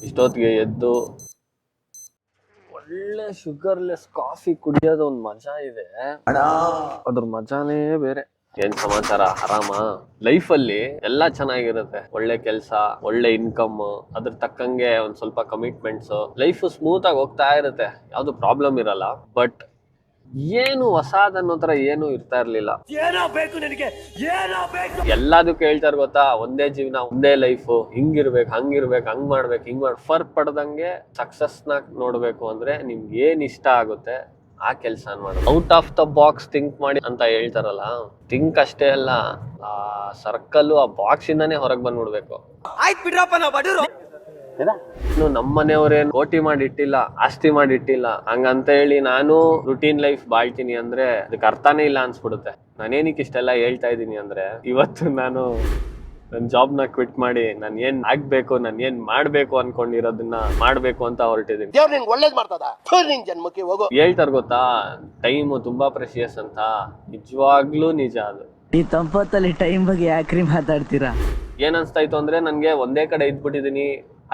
ಇಷ್ಟೊತ್ತಿಗೆ ಎದ್ದು ಒಳ್ಳೆ ಶುಗರ್ಲೆಸ್ ಕಾಫಿ ಕುಡಿಯೋದು ಒಂದ್ ಮಜಾ ಇದೆ, ಅದ್ರ ಮಜಾನೇ ಬೇರೆ. ಏನ್ ಸಮಾಚಾರ, ಆರಾಮ? ಲೈಫ್ ಅಲ್ಲಿ ಎಲ್ಲಾ ಚೆನ್ನಾಗಿರುತ್ತೆ, ಒಳ್ಳೆ ಕೆಲ್ಸ, ಒಳ್ಳೆ ಇನ್ಕಮ್, ಅದ್ರ ತಕ್ಕಂಗೆ ಒಂದ್ ಸ್ವಲ್ಪ ಕಮಿಟ್ಮೆಂಟ್ಸ್, ಲೈಫ್ ಸ್ಮೂತ್ ಆಗಿ ಹೋಗ್ತಾ ಇರುತ್ತೆ, ಯಾವ್ದು ಪ್ರಾಬ್ಲಮ್ ಇರಲ್ಲ. ಬಟ್ ಏನು ಹೊಸಾದ್ ಅನ್ನೋ ತರ ಏನು ಇರ್ತಾ ಇರ್ಲಿಲ್ಲ. ಎಲ್ಲದಕ್ಕೂ ಹೇಳ್ತಾರ ಗೊತ್ತಾ, ಒಂದೇ ಜೀವನ, ಒಂದೇ ಲೈಫ್, ಹಿಂಗಿರ್ಬೇಕು, ಹಂಗಿರ್ಬೇಕು, ಹಂಗ್ ಮಾಡ್ಬೇಕು, ಹಿಂಗ್ ಫರ್ ಪಡ್ದಂಗೆ ಸಕ್ಸಸ್ ನ ನೋಡ್ಬೇಕು ಅಂದ್ರೆ ನಿಮ್ಗೆ ಏನ್ ಇಷ್ಟ ಆಗುತ್ತೆ ಆ ಕೆಲ್ಸ ಮಾಡೋದು. Out of the box think ಮಾಡಿ ಅಂತ ಹೇಳ್ತಾರಲ್ಲ, ಥಿಂಕ್ ಅಷ್ಟೇ ಅಲ್ಲ, ಆ ಸರ್ಕಲ್, ಆ ಬಾಕ್ಸ್ ಇಂದಾನೇ ಹೊರಗೆ ಬಂದ್ಬಿಡ್ಬೇಕು. ನಮ್ಮ ಮನೆಯವ್ರೇನ್ ಕೋಟಿ ಮಾಡಿ ಇಟ್ಟಿಲ್ಲ, ಆಸ್ತಿ ಮಾಡಿ ಇಟ್ಟಿಲ್ಲ, ಹಂಗಂತ ಹೇಳಿ ನಾನು ರುಟೀನ್ ಲೈಫ್ ಬಾಳ್ತೀನಿ ಅಂದ್ರೆ ಅದಕ್ಕೆ ಅರ್ಥನೇ ಇಲ್ಲ ಅನ್ಸ್ಬಿಡುತ್ತೆ. ನಾನೇನಕ್ಕೆ ಇಷ್ಟೆಲ್ಲ ಹೇಳ್ತಾ ಇದ್ದೀನಿ ಅಂದ್ರೆ, ಇವತ್ತು ನಾನು ನನ್ನ ಜಾಬ್ ನ ಕ್ವಿಟ್ ಮಾಡಿ ನಾನು ಏನ್ ಆಗ್ಬೇಕು, ನಾನು ಏನ್ ಮಾಡ್ಬೇಕು ಅನ್ಕೊಂಡಿರೋದನ್ನ ಮಾಡ್ಬೇಕು ಅಂತ ಹೊರಟಿದ್ದೀನಿ. ಹೇಳ್ತಾರ ಗೊತ್ತಾ, ಟೈಮ್ ತುಂಬಾ ಪ್ರೆಷಿಯಸ್ ಅಂತ. ನಿಜವಾಗ್ಲೂ ನಿಜ ಅದು. ಈ ತಂಪತ್ತಲ್ಲಿ ಟೈಮ್ ಬಗ್ಗೆ ಯಾಕ್ರಿ ಮಾತಾಡ್ತೀರಾ? ಏನ್ ಅನ್ಸ್ತಾಯ್ತು ಅಂದ್ರೆ, ನನ್ಗೆ ಒಂದೇ ಕಡೆ ಇದ್ಬಿಟ್ಟಿದೀನಿ,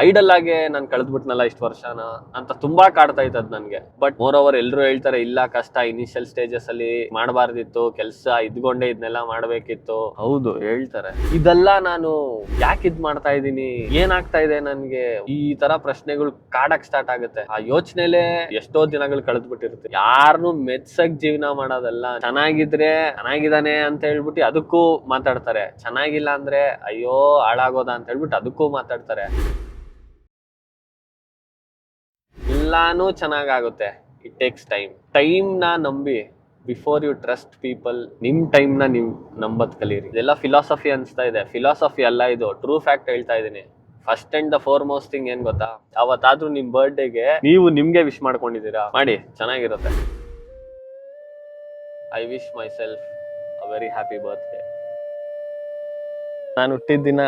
ಐಡಲ್ ಆಗಿ ನಾನು ಕಳೆದ್ಬಿಟ್ನಲ್ಲ ಇಷ್ಟು ವರ್ಷನ ಅಂತ ತುಂಬಾ ಕಾಡ್ತಾ ಇತ್ತದ್ ನನ್ಗೆ. ಬಟ್ ಮೋರ್ ಓವರ್ ಎಲ್ರು ಹೇಳ್ತಾರೆ, ಇಲ್ಲ ಕಷ್ಟ, ಇನಿಷಿಯಲ್ ಸ್ಟೇಜಸ್ ಅಲ್ಲಿ ಮಾಡಬಾರ್ದಿತ್ತು, ಕೆಲ್ಸ ಇದ್ಕೊಂಡೆ ಇದನ್ನೆಲ್ಲ ಮಾಡ್ಬೇಕಿತ್ತು. ಹೌದು ಹೇಳ್ತಾರೆ. ಇದೆಲ್ಲ ನಾನು ಯಾಕೆ ಇದ್ ಮಾಡ್ತಾ ಇದ್ದೀನಿ, ಏನಾಗ್ತಾ ಇದೆ ನನ್ಗೆ, ಈ ತರ ಪ್ರಶ್ನೆಗಳು ಕಾಡಕ್ ಸ್ಟಾರ್ಟ್ ಆಗುತ್ತೆ. ಆ ಯೋಚನೆಲೆ ಎಷ್ಟೋ ದಿನಗಳು ಕಳೆದ್ಬಿಟ್ಟಿರುತ್ತೆ. ಯಾರನ್ನು ಮೆಚ್ಚಕ್ ಜೀವನ ಮಾಡೋದಲ್ಲ. ಚೆನ್ನಾಗಿದ್ರೆ ಚೆನ್ನಾಗಿದ್ದಾನೆ ಅಂತ ಹೇಳ್ಬಿಟ್ಟು ಅದಕ್ಕೂ ಮಾತಾಡ್ತಾರೆ, ಚೆನ್ನಾಗಿಲ್ಲ ಅಂದ್ರೆ ಅಯ್ಯೋ ಹಾಳಾಗೋದ ಅಂತ ಹೇಳ್ಬಿಟ್ಟು ಅದಕ್ಕೂ ಮಾತಾಡ್ತಾರೆ. ಎಲ್ಲಾನು ಚೆನ್ನಾಗಾಗುತ್ತೆ, ಇಟ್ ಟೇಕ್ಸ್ ಟೈಮ್. ಟೈಮ್ ನ ನಂಬಿ, ಬಿಫೋರ್ ಯು ಟ್ರಸ್ಟ್ ಪೀಪಲ್, ನಿಮ್ ಟೈಮ್ ನ ನಿಮ್ ನಂಬತ್ ಕಲೀರಿ. ಇದೆಲ್ಲ ಫಿಲಾಸಫಿ ಅನ್ಸ್ತಾ ಇದೆ, ಫಿಲಾಸಫಿ ಅಲ್ಲ ಇದು, ಟ್ರೂ ಫ್ಯಾಕ್ಟ್ ಹೇಳ್ತಾ ಇದೀನಿ. First and the four most thing ಏನ್ ಗೊತ್ತಾ, ಅವತ್ತಾದ್ರೂ ನಿಮ್ ಬರ್ಡೇಗೆ ನೀವು ನಿಮ್ಗೆ ವಿಶ್ ಮಾಡ್ಕೊಂಡಿದ್ದೀರಾ, ಮಾಡಿ, ಚೆನ್ನಾಗಿರುತ್ತೆ. I wish my self a very happy birthday. ನಾನು ಹುಟ್ಟಿದ ದಿನ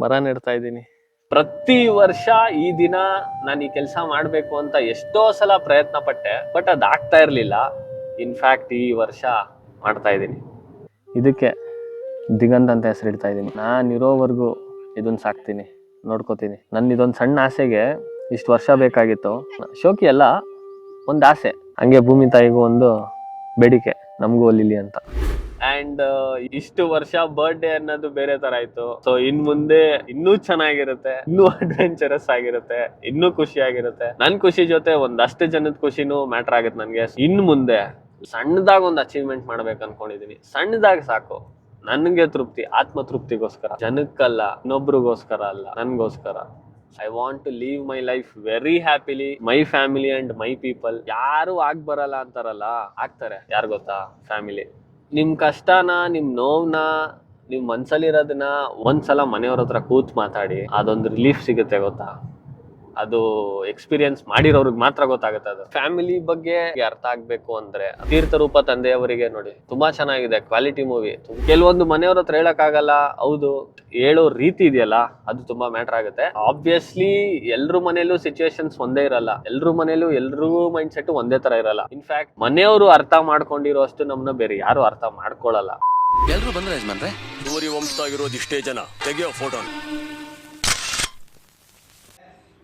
ಮರ ನೆಡ್ತಾ ಇದ್ದೀನಿ. ಪ್ರತಿ ವರ್ಷ ಈ ದಿನ ನಾನು ಈ ಕೆಲಸ ಮಾಡ್ಬೇಕು ಅಂತ ಎಷ್ಟೋ ಸಲ ಪ್ರಯತ್ನ ಪಟ್ಟೆ, ಬಟ್ ಅದಾಗ್ತಾ ಇರ್ಲಿಲ್ಲ. ಇನ್ಫ್ಯಾಕ್ಟ್ ಈ ವರ್ಷ ಮಾಡ್ತಾ ಇದ್ದೀನಿ. ಇದಕ್ಕೆ ದಿಗಂತ್ ಅಂತ ಹೆಸರಿಡ್ತಾ ಇದ್ದೀನಿ. ನಾನಿರೋವರೆಗೂ ಇದನ್ನ ಸಾಕ್ತೀನಿ, ನೋಡ್ಕೋತೀನಿ. ನನ್ನ ಇದೊಂದು ಸಣ್ಣ ಆಸೆಗೆ ಇಷ್ಟು ವರ್ಷ ಬೇಕಾಗಿತ್ತು. ಶೋಕಿ ಅಲ್ಲ, ಒಂದು ಆಸೆ. ಹಂಗೆ ಭೂಮಿ ತಾಯಿಗೂ ಒಂದು ಬೇಡಿಕೆ, ನಮಗೂ ಒಲಿಲಿ ಅಂತ. ಅಂಡ್ ಇಷ್ಟು ವರ್ಷ ಬರ್ಡೇ ಅನ್ನೋದು ಬೇರೆ ತರ ಆಯ್ತು. ಸೊ ಇನ್ ಮುಂದೆ ಇನ್ನೂ ಚೆನ್ನಾಗಿರುತ್ತೆ, ಇನ್ನೂ ಅಡ್ವೆಂಚರಸ್ ಆಗಿರುತ್ತೆ, ಇನ್ನೂ ಖುಷಿ ಆಗಿರುತ್ತೆ. ನನ್ ಖುಷಿ ಜೊತೆ ಒಂದಷ್ಟು ಜನದ ಖುಷಿನೂ ಮ್ಯಾಟರ್ ಆಗುತ್ತೆ ನನ್ಗೆ. ಇನ್ ಮುಂದೆ ಸಣ್ಣದಾಗ ಒಂದು ಅಚೀವ್ಮೆಂಟ್ ಮಾಡ್ಬೇಕು ಅನ್ಕೊಂಡಿದೀನಿ. ಸಣ್ಣದಾಗ ಸಾಕು, ನನ್ಗೆ ತೃಪ್ತಿ, ಆತ್ಮ ತೃಪ್ತಿಗೋಸ್ಕರ, ಜನಕ್ಕಲ್ಲ, ಇನ್ನೊಬ್ರಿಗೋಸ್ಕರ ಅಲ್ಲ, ನನ್ಗೋಸ್ಕರ. I want to live my life very happily, my family and my people. ಯಾರು ಬರಲ್ಲ ಅಂತಾರಲ್ಲ, ಆಗ್ತಾರೆ. ಯಾರು ಗೊತ್ತಾ? ಫ್ಯಾಮಿಲಿ. ನಿಮ್ ಕಷ್ಟನ, ನಿಮ್ ನೋವ್ನ, ನಿಮ್ ಮನ್ಸಲ್ಲಿರೋದನ್ನ ಒಂದ್ಸಲ ಮನೆಯವ್ರ ಹತ್ರ ಕೂತ್ ಮಾತಾಡಿ, ಅದೊಂದು ರಿಲೀಫ್ ಸಿಗುತ್ತೆ ಗೊತ್ತಾ. ಅದು ಎಕ್ಸ್ಪೀರಿಯನ್ಸ್ ಮಾಡಿರೋರ್ಗ್ ಮಾತ್ರ ಗೊತ್ತಾಗುತ್ತೆ ಅದು. ಫ್ಯಾಮಿಲಿ ಬಗ್ಗೆ ಅರ್ಥ ಆಗ್ಬೇಕು ಅಂದ್ರೆ ತೀರ್ಥರೂಪ ತಂದೆಯವರಿಗೆ ನೋಡಿ, ತುಂಬಾ ಚೆನ್ನಾಗಿದೆ, ಕ್ವಾಲಿಟಿ ಮೂವಿ. ಕೆಲವೊಂದು ಮನೆಯವ್ರ ಹತ್ರ ಹೇಳಕ್ ಆಗಲ್ಲ, ಹೌದು, ಹೇಳೋ ರೀತಿ ಇದೆಯಲ್ಲ, ಅದು ತುಂಬಾ ಮ್ಯಾಟರ್ ಆಗುತ್ತೆ. ಆಬ್ವಿಯಸ್ಲಿ ಎಲ್ರು ಮನೇಲೂ ಸಿಚುವೇಶನ್ಸ್ ಒಂದೇ ಇರಲ್ಲ, ಎಲ್ರು ಮನೇಲೂ ಎಲ್ರಿಗೂ ಮೈಂಡ್ ಸೆಟ್ ಒಂದೇ ತರ ಇರಲ್ಲ. ಇನ್ಫ್ಯಾಕ್ಟ್ ಮನೆಯವರು ಅರ್ಥ ಮಾಡ್ಕೊಂಡಿರೋ ಅಷ್ಟು ನಮ್ನ ಬೇರೆ ಯಾರು ಅರ್ಥ ಮಾಡ್ಕೊಳ್ಳಲ್ಲ. ಎಲ್ರು ಬಂದ್ರೆ ಯಜಮಾನ್ರೆ, ಸೂರ್ಯ ವಂಶದಾಗಿರೋದು ಇಷ್ಟೇ ಜನ, ತೆಗೆಯೋ ಫೋಟೋ.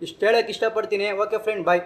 ಇಷ್ಟು ಹೇಳಕ್ಕೆ ಇಷ್ಟಪಡ್ತೀನಿ. ಓಕೆ ಫ್ರೆಂಡ್, ಬಾಯ್.